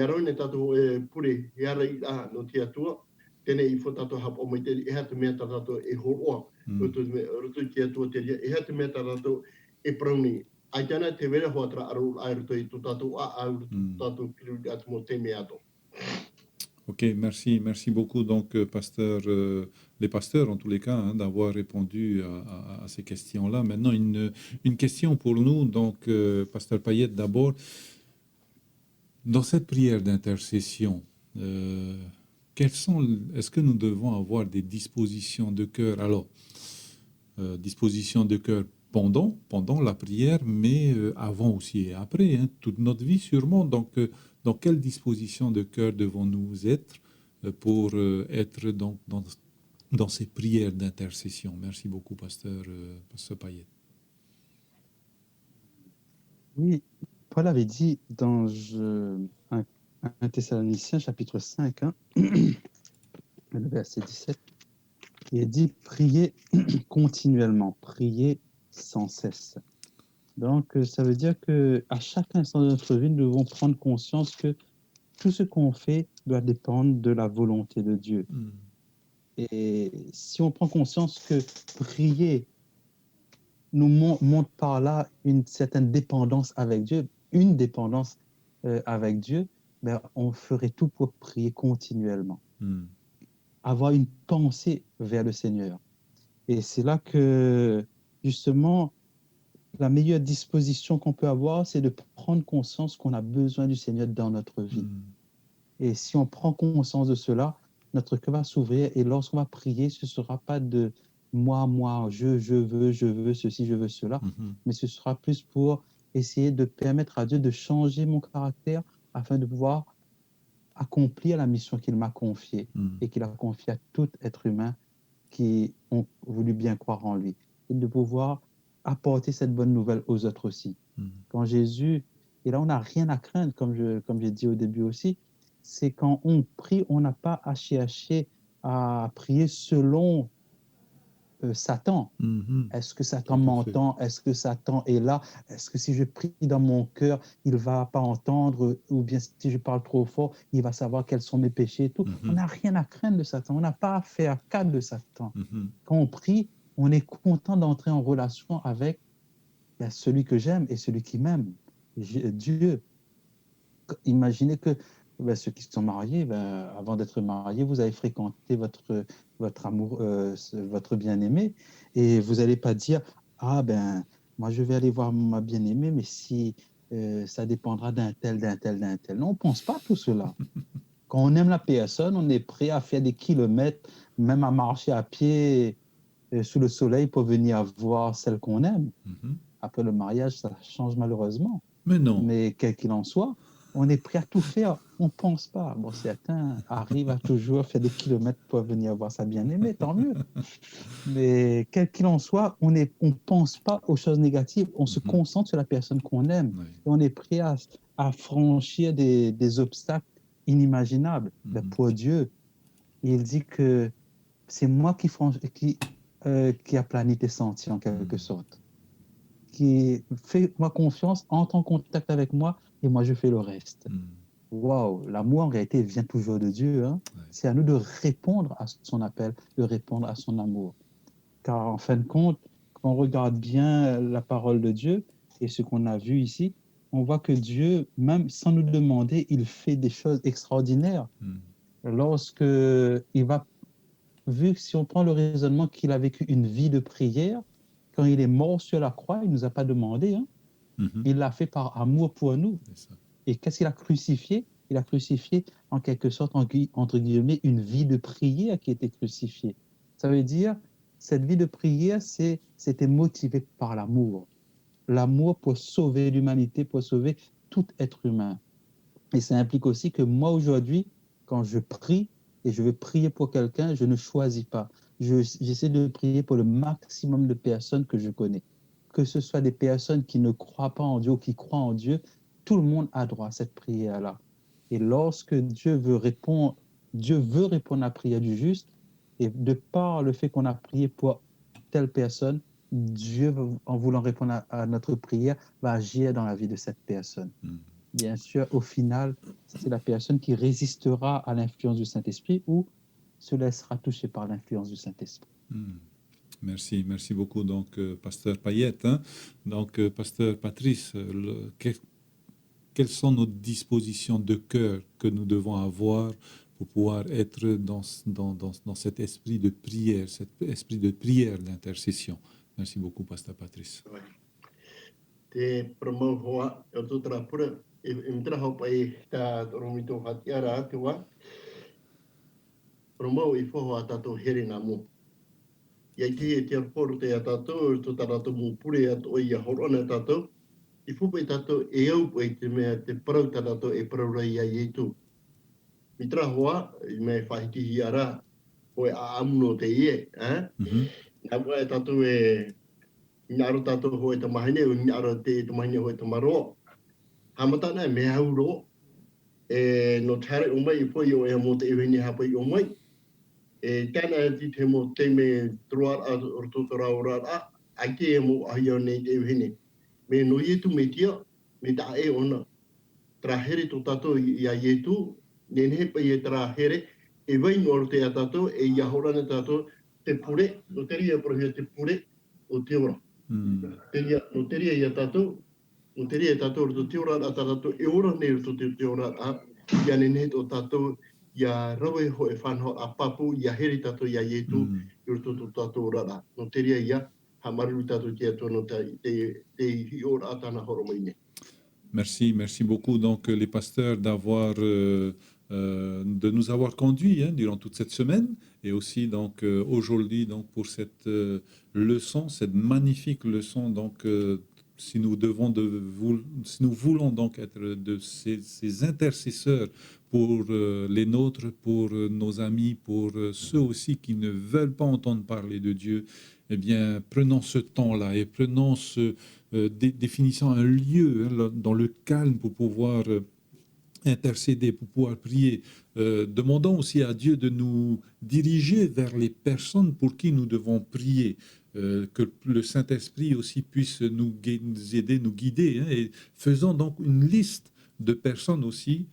rau nei tātou e pure, e ara i a no te atua, tēnei i whatato hapa o me te e hata mea tātou e horoa. Roto ki atua te ria, e hata mea tātou e prauni. Ai tēnā te vera hoa tra aru ai roto i tō tātou a au tātou piru atu mō te mea ato. Ok, merci beaucoup donc pasteur, les pasteurs en tous les cas hein, d'avoir répondu à ces questions-là. Maintenant une question pour nous donc pasteur Payette d'abord. Dans cette prière d'intercession, est-ce que nous devons avoir des dispositions de cœur? Alors, dispositions de cœur pendant la prière, mais avant aussi et après, hein, toute notre vie sûrement. Donc, dans quelle disposition de cœur devons-nous être pour être donc dans ces prières d'intercession? Merci beaucoup, pasteur Payette. Oui, Paul avait dit dans 1 Thessaloniciens chapitre 5, hein, le verset 17, il dit « Priez continuellement, priez sans cesse ». Donc, ça veut dire qu'à chaque instant de notre vie, nous devons prendre conscience que tout ce qu'on fait doit dépendre de la volonté de Dieu. Et si on prend conscience que prier nous montre par là une certaine dépendance avec Dieu, avec Dieu, ben, on ferait tout pour prier continuellement. Avoir une pensée vers le Seigneur. Et c'est là que, justement, la meilleure disposition qu'on peut avoir, c'est de prendre conscience qu'on a besoin du Seigneur dans notre vie. Et si on prend conscience de cela, notre cœur va s'ouvrir et lorsqu'on va prier, ce ne sera pas de moi, je veux ceci, je veux cela, mais ce sera plus pour essayer de permettre à Dieu de changer mon caractère afin de pouvoir accomplir la mission qu'il m'a confiée et qu'il a confiée à tout être humain qui ont voulu bien croire en lui et de pouvoir apporter cette bonne nouvelle aux autres aussi. Quand Jésus, et là on n'a rien à craindre, comme j'ai dit au début aussi, c'est quand on prie, on n'a pas à chercher à prier selon Satan. Est-ce que Satan m'entend? Est-ce que Satan est là? Est-ce que si je prie dans mon cœur, il ne va pas entendre? Ou bien si je parle trop fort, il va savoir quels sont mes péchés et tout. On n'a rien à craindre de Satan. On n'a pas à faire cas de Satan. Quand on prie, on est content d'entrer en relation avec celui que j'aime et celui qui m'aime, Dieu. Imaginez que ceux qui sont mariés, avant d'être mariés, vous avez fréquenté votre amour, votre bien-aimé, et vous n'allez pas dire « Ah ben, moi je vais aller voir ma bien-aimée, mais si ça dépendra d'un tel. » Non, on ne pense pas tout cela. Quand on aime la personne, on est prêt à faire des kilomètres, même à marcher à pied sous le soleil pour venir voir celle qu'on aime. Après le mariage, ça change malheureusement. Mais non. Mais quel qu'il en soit, on est prêt à tout faire. On ne pense pas. Bon, certains arrivent à toujours faire des kilomètres pour venir voir sa bien-aimée, tant mieux. Mais quel qu'il en soit, on ne pense pas aux choses négatives. On se concentre sur la personne qu'on aime. Oui. Et on est prêt à franchir des obstacles inimaginables. Mais pour Dieu, Il dit que c'est moi qui aplanis tes sentiers en quelque sorte, qui fait moi confiance, entre en contact avec moi et moi je fais le reste. Waouh, l'amour en réalité vient toujours de Dieu. Hein? Ouais. C'est à nous de répondre à son appel, de répondre à son amour. Car en fin de compte, quand on regarde bien la parole de Dieu et ce qu'on a vu ici, on voit que Dieu, même sans nous demander, il fait des choses extraordinaires. Lorsque il va, vu que si on prend le raisonnement qu'il a vécu une vie de prière, quand il est mort sur la croix, il ne nous a pas demandé, hein? Il l'a fait par amour pour nous. Et qu'est-ce qu'il a crucifié? Il a crucifié en quelque sorte, entre guillemets, une vie de prière qui était crucifiée. Ça veut dire, cette vie de prière, c'était motivé par l'amour. L'amour pour sauver l'humanité, pour sauver tout être humain. Et ça implique aussi que moi, aujourd'hui, quand je prie et je veux prier pour quelqu'un, je ne choisis pas. J'essaie de prier pour le maximum de personnes que je connais. Que ce soit des personnes qui ne croient pas en Dieu ou qui croient en Dieu, tout le monde a droit à cette prière-là. Et lorsque Dieu veut répondre à la prière du juste, et de par le fait qu'on a prié pour telle personne, Dieu, en voulant répondre à notre prière, va agir dans la vie de cette personne. Bien sûr, au final, c'est la personne qui résistera à l'influence du Saint-Esprit ou se laissera toucher par l'influence du Saint-Esprit. Merci, merci beaucoup, donc, Pasteur Payette. Hein? Donc, Pasteur Patrice, quelles sont nos dispositions de cœur que nous devons avoir pour pouvoir être dans cet esprit de prière, cet esprit de prière d'intercession? Merci beaucoup, Pasteur Patrice. Te promo hoa o tu trapura e mtra hopa e ta romito hatiara tua promo I fo hoa tato here na mo ia te poru te tato tu tato mo pure at o ia horona tato I fo pe tato e au pe te mea te parau tato e parau ia I tu mitra hoa me whahiti hiara o a amuno te ie na mo tato e Naro tato hoi ta mahine o naro te mahine hoi ta maro. Hamata na me hauro e no tare o mai foi o e mo te iwini hapa I o mai. E tana ti te mo te me troar a ortotora ora a ke e mo ai o nei te iwini. Me no ietu me tia me ta e ona. Trahere to tato I a ietu nene pa I tra here e vai no te a tato e ia horana tato te pure no teria prohia te pure o te ora. No teria ia tato no teria tato o te ora a tato e ora nei to te ora a ia nene to tato ia rawe ho e whanho a papu ia heri tato ia ietu I to tato ora no teria ia ha maru tato te atono te hi ora atana horomaine. Merci, merci beaucoup donc les pasteurs de nous avoir conduits durant toute cette semaine et aussi donc aujourd'hui donc pour cette leçon, cette magnifique leçon donc si nous voulons donc être de ces intercesseurs pour les nôtres, pour nos amis, pour ceux aussi qui ne veulent pas entendre parler de Dieu, eh bien prenons ce temps-là et prenons définissant un lieu dans le calme pour pouvoir intercéder, pour pouvoir prier. Demandons aussi à Dieu de nous diriger vers les personnes pour qui nous devons prier. Que le Saint-Esprit aussi puisse nous aider, nous guider. Et faisons donc une liste de personnes aussi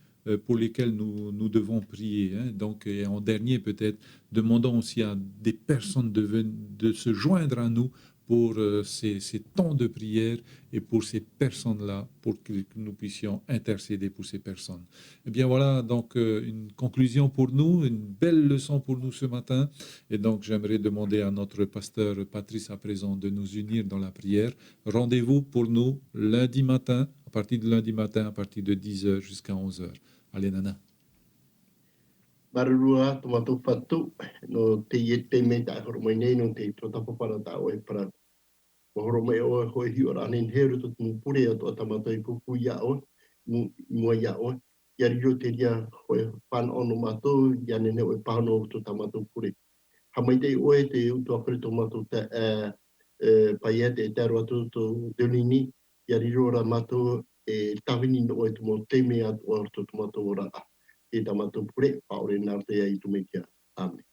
pour lesquelles nous devons prier. Donc, et en dernier, peut-être, demandons aussi à des personnes de se joindre à nous pour ces temps de prière et pour ces personnes-là, pour que nous puissions intercéder pour ces personnes. Eh bien voilà, donc une conclusion pour nous, une belle leçon pour nous ce matin. Et donc j'aimerais demander à notre pasteur Patrice à présent de nous unir dans la prière. Rendez-vous pour nous lundi matin, à partir de lundi matin, à partir de 10h jusqu'à 11h. Allez, Nana. Marurua tomato patu no te iete me ta hormoine no te totapa para ta o e para horome o hoi hiora anin heru to mu pure to tamato I pupu ya o mu ya o ya rio te dia hoi pan ono mato ya nene o pano to tamato pure hamai te o te to apre tomato te paiete e tero atu to delini ya rio ra mato e tavini no e mo te me at o to tomato ora e tamato pure paure narte ai tu mekia Amen.